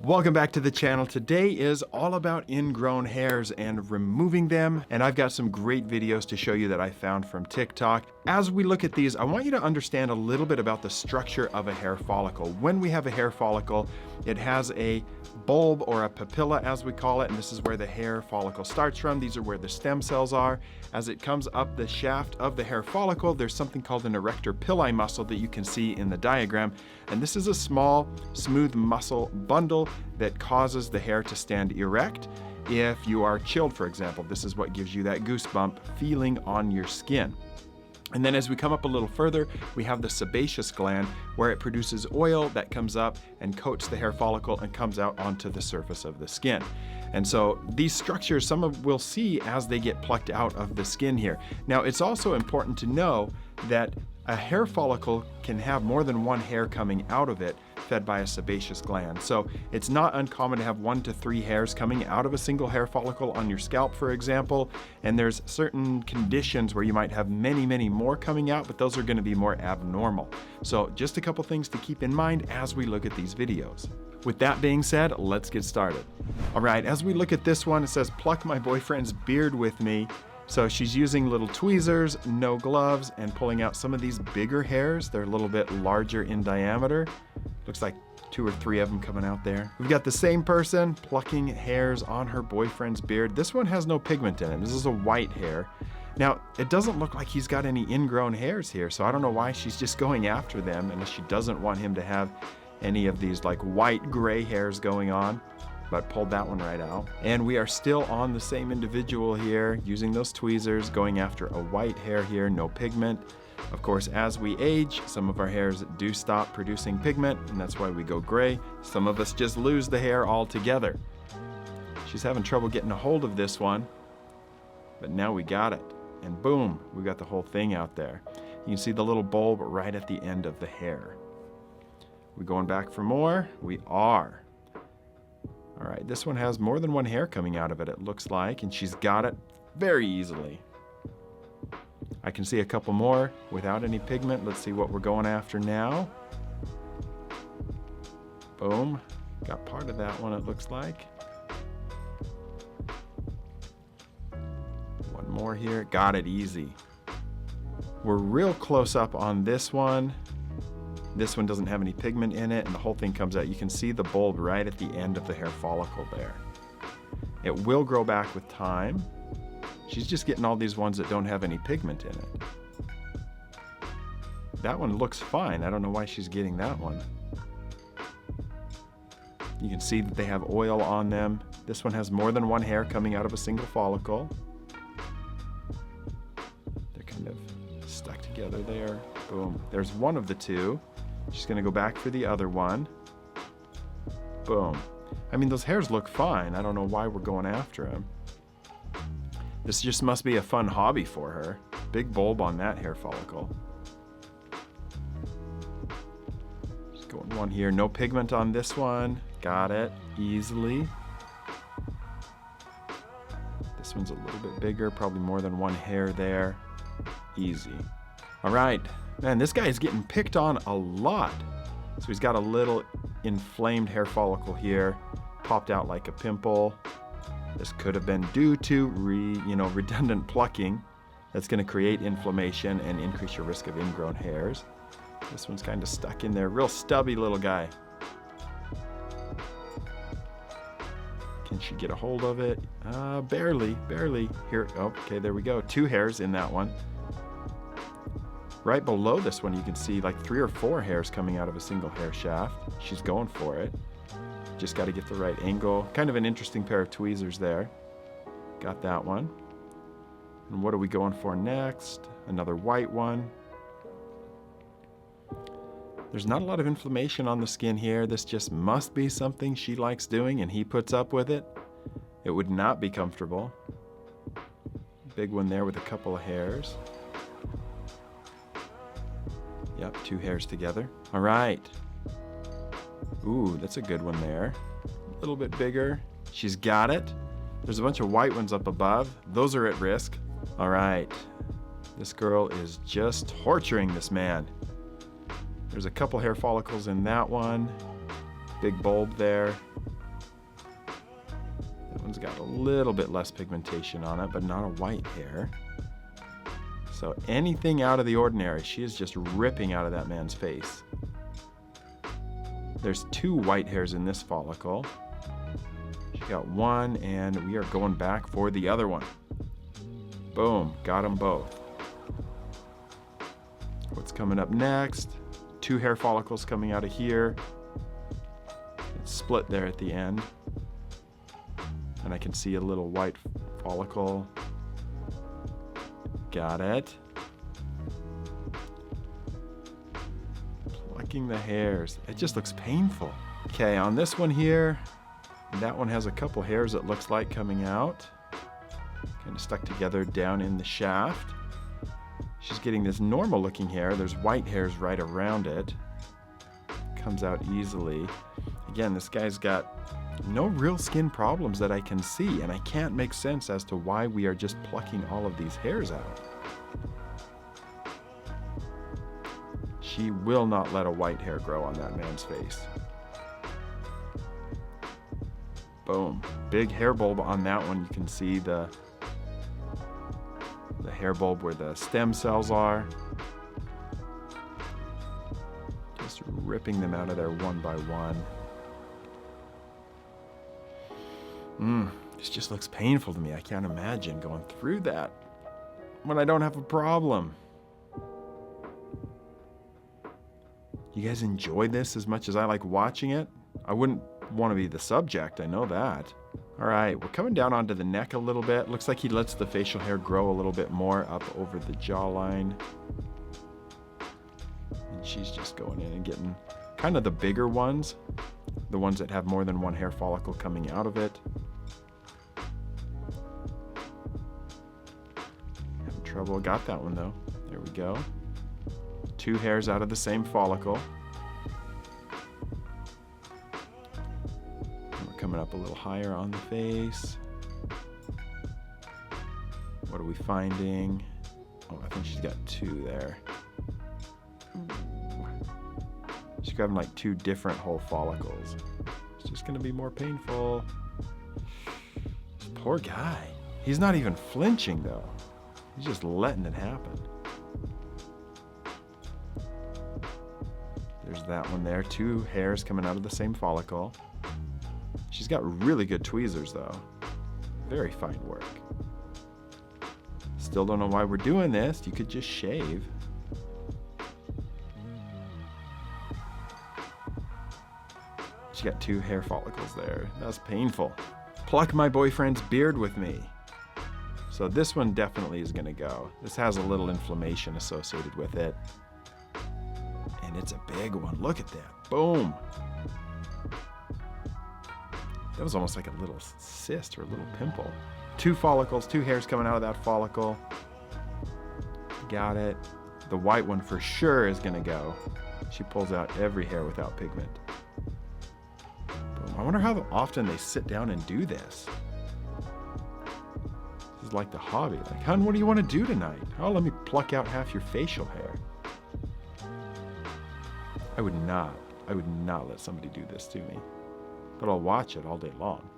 Welcome back to the channel. Today is all about ingrown hairs and removing them, and I've got some great videos to show you that I found from TikTok. As we look at these, I want you to understand a little bit about the structure of a hair follicle. When we have a hair follicle, it has a bulb or a papilla as we call it, and this is where the hair follicle starts from. These are where the stem cells are. As it comes up the shaft of the hair follicle, there's something called an erector pili muscle that you can see in the diagram, and this is a small, smooth muscle bundle that causes the hair to stand erect. If you are chilled, for example, this is what gives you that goosebump feeling on your skin. And then as we come up a little further, we have the sebaceous gland where it produces oil that comes up and coats the hair follicle and comes out onto the surface of the skin. And so these structures, we'll see as they get plucked out of the skin here. Now, it's also important to know that a hair follicle can have more than one hair coming out of it fed by a sebaceous gland. So it's not uncommon to have 1 to 3 hairs coming out of a single hair follicle on your scalp, for example. And there's certain conditions where you might have many, many more coming out, but those are going to be more abnormal. So just a couple things to keep in mind as we look at these videos. With that being said, let's get started. All right, as we look at this one, it says, "Pluck my boyfriend's beard with me." So she's using little tweezers, no gloves, and pulling out some of these bigger hairs. They're a little bit larger in diameter. Looks like 2 or 3 of them coming out there. We've got the same person plucking hairs on her boyfriend's beard. This one has no pigment in it. This is a white hair. Now, it doesn't look like he's got any ingrown hairs here, so I don't know why she's just going after them unless she doesn't want him to have any of these like white gray hairs going on. But pulled that one right out. And we are still on the same individual here, using those tweezers, going after a white hair here, no pigment. Of course, as we age, some of our hairs do stop producing pigment, and that's why we go gray. Some of us just lose the hair altogether. She's having trouble getting a hold of this one, but now we got it. And boom, we got the whole thing out there. You can see the little bulb right at the end of the hair. We going back for more? We are. All right, this one has more than one hair coming out of it, it looks like, and she's got it very easily. I can see a couple more without any pigment. Let's see what we're going after now. Boom, got part of that one, it looks like. One more here, got it easy. We're real close up on this one. This one doesn't have any pigment in it, and the whole thing comes out. You can see the bulb right at the end of the hair follicle there. It will grow back with time. She's just getting all these ones that don't have any pigment in it. That one looks fine. I don't know why she's getting that one. You can see that they have oil on them. This one has more than one hair coming out of a single follicle. They're kind of stuck together there. Boom. There's one of the two. She's gonna go back for the other one. Boom. I mean, those hairs look fine. I don't know why we're going after them. This just must be a fun hobby for her. Big bulb on that hair follicle. Just going one here. No pigment on this one. Got it easily. This one's a little bit bigger, probably more than one hair there. Easy. All right. Man, this guy is getting picked on a lot. So he's got a little inflamed hair follicle here, popped out like a pimple. This could have been due to redundant plucking. That's going to create inflammation and increase your risk of ingrown hairs. This one's kind of stuck in there, real stubby little guy. Can she get a hold of it? Barely. Here, oh, okay, there we go. 2 hairs in that one. Right below this one, you can see like 3 or 4 hairs coming out of a single hair shaft. She's going for it. Just got to get the right angle. Kind of an interesting pair of tweezers there. Got that one. And what are we going for next? Another white one. There's not a lot of inflammation on the skin here. This just must be something she likes doing and he puts up with it. It would not be comfortable. Big one there with a couple of hairs. Yep, 2 hairs together. All right. Ooh, that's a good one there. A little bit bigger. She's got it. There's a bunch of white ones up above. Those are at risk. All right. This girl is just torturing this man. There's a couple hair follicles in that one. Big bulb there. one's got a little bit less pigmentation on it, but not a white hair. So anything out of the ordinary, she is just ripping out of that man's face. There's 2 white hairs in this follicle. She got 1, and we are going back for the other one. Boom, got them both. What's coming up next? 2 hair follicles coming out of here. It's split there at the end. And I can see a little white follicle. Got it. Plucking the hairs. It just looks painful. Okay, on this one here, that one has a couple hairs it looks like coming out. Kind of stuck together down in the shaft. She's getting this normal looking hair. There's white hairs right around it. Comes out easily. Again, this guy's got no real skin problems that I can see, and I can't make sense as to why we are just plucking all of these hairs out. She will not let a white hair grow on that man's face. Boom. Big hair bulb on that one. You can see the hair bulb where the stem cells are. Just ripping them out of there one by one. This just looks painful to me. I can't imagine going through that when I don't have a problem. You guys enjoy this as much as I like watching it? I wouldn't want to be the subject, I know that. All right, we're coming down onto the neck a little bit. Looks like he lets the facial hair grow a little bit more up over the jawline. And she's just going in and getting kind of the bigger ones, the ones that have more than 1 hair follicle coming out of it. Having trouble, got that one though. There we go. 2 hairs out of the same follicle. Coming up a little higher on the face. What are we finding? Oh, I think she's got 2 there. She's grabbing like 2 different whole follicles. It's just gonna be more painful. This poor guy. He's not even flinching though. He's just letting it happen. There's that one there. 2 hairs coming out of the same follicle. She's got really good tweezers though. Very fine work. Still don't know why we're doing this. You could just shave. She got 2 hair follicles there. That's painful. Pluck my boyfriend's beard with me. So this one definitely is gonna go. This has a little inflammation associated with it. And it's a big one. Look at that. Boom. That was almost like a little cyst or a little pimple. 2 follicles, 2 hairs coming out of that follicle. Got it. The white one for sure is gonna go. She pulls out every hair without pigment. Boom. I wonder how often they sit down and do this. This is like the hobby. Like, hun, what do you want to do tonight? Oh, let me pluck out half your facial hair. I would not let somebody do this to me. But I'll watch it all day long.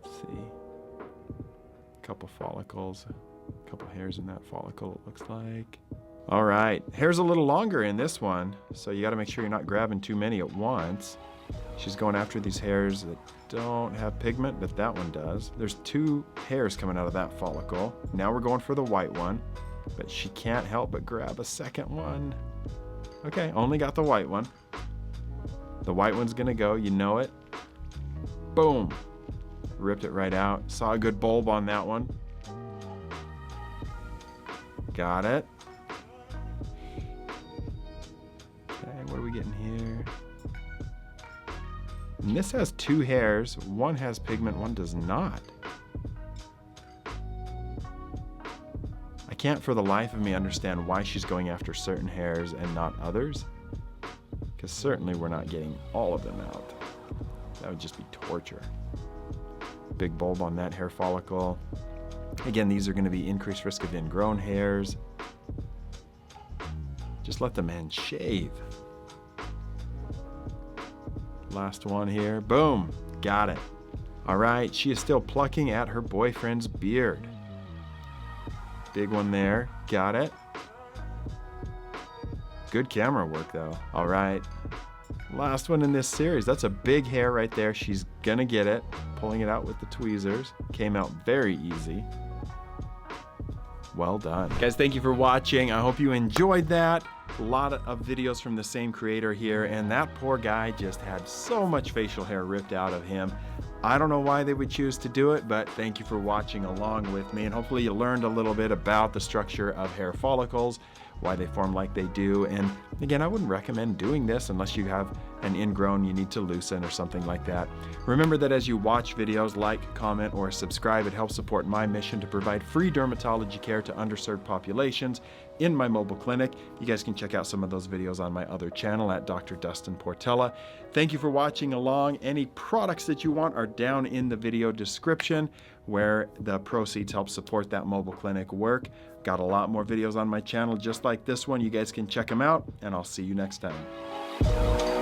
Let's see. A couple follicles, a couple hairs in that follicle, it looks like. All right, hair's a little longer in this one, so you gotta make sure you're not grabbing too many at once. She's going after these hairs that don't have pigment, but that one does. There's 2 hairs coming out of that follicle. Now we're going for the white one, but she can't help but grab a second one. Okay, only got the white one. The white one's gonna go, you know it. Boom. Ripped it right out. Saw a good bulb on that one. Got it. Okay, what are we getting here? And this has 2 hairs. One has pigment, one does not. I can't for the life of me understand why she's going after certain hairs and not others. Because certainly we're not getting all of them out. That would just be torture. Big bulb on that hair follicle. Again, these are going to be increased risk of ingrown hairs. Just let the man shave. Last one here. Boom. Got it. All right, she is still plucking at her boyfriend's beard. Big one there. Got it. Good camera work though. All right. Last one in this series. That's a big hair right there. She's gonna get it. Pulling it out with the tweezers. Came out very easy. Well done. Guys, thank you for watching. I hope you enjoyed that. A lot of videos from the same creator here, and that poor guy just had so much facial hair ripped out of him. I don't know why they would choose to do it, but thank you for watching along with me, and hopefully you learned a little bit about the structure of hair follicles, why they form like they do. And again, I wouldn't recommend doing this unless you have an ingrown you need to loosen or something like that. Remember that as you watch videos, like, comment, or subscribe, it helps support my mission to provide free dermatology care to underserved populations in my mobile clinic. You guys can check out some of those videos on my other channel at Dr. Dustin Portela. Thank you for watching along. Any products that you want are down in the video description, where the proceeds help support that mobile clinic work. Got a lot more videos on my channel just like this one. You guys can check them out, and I'll see you next time.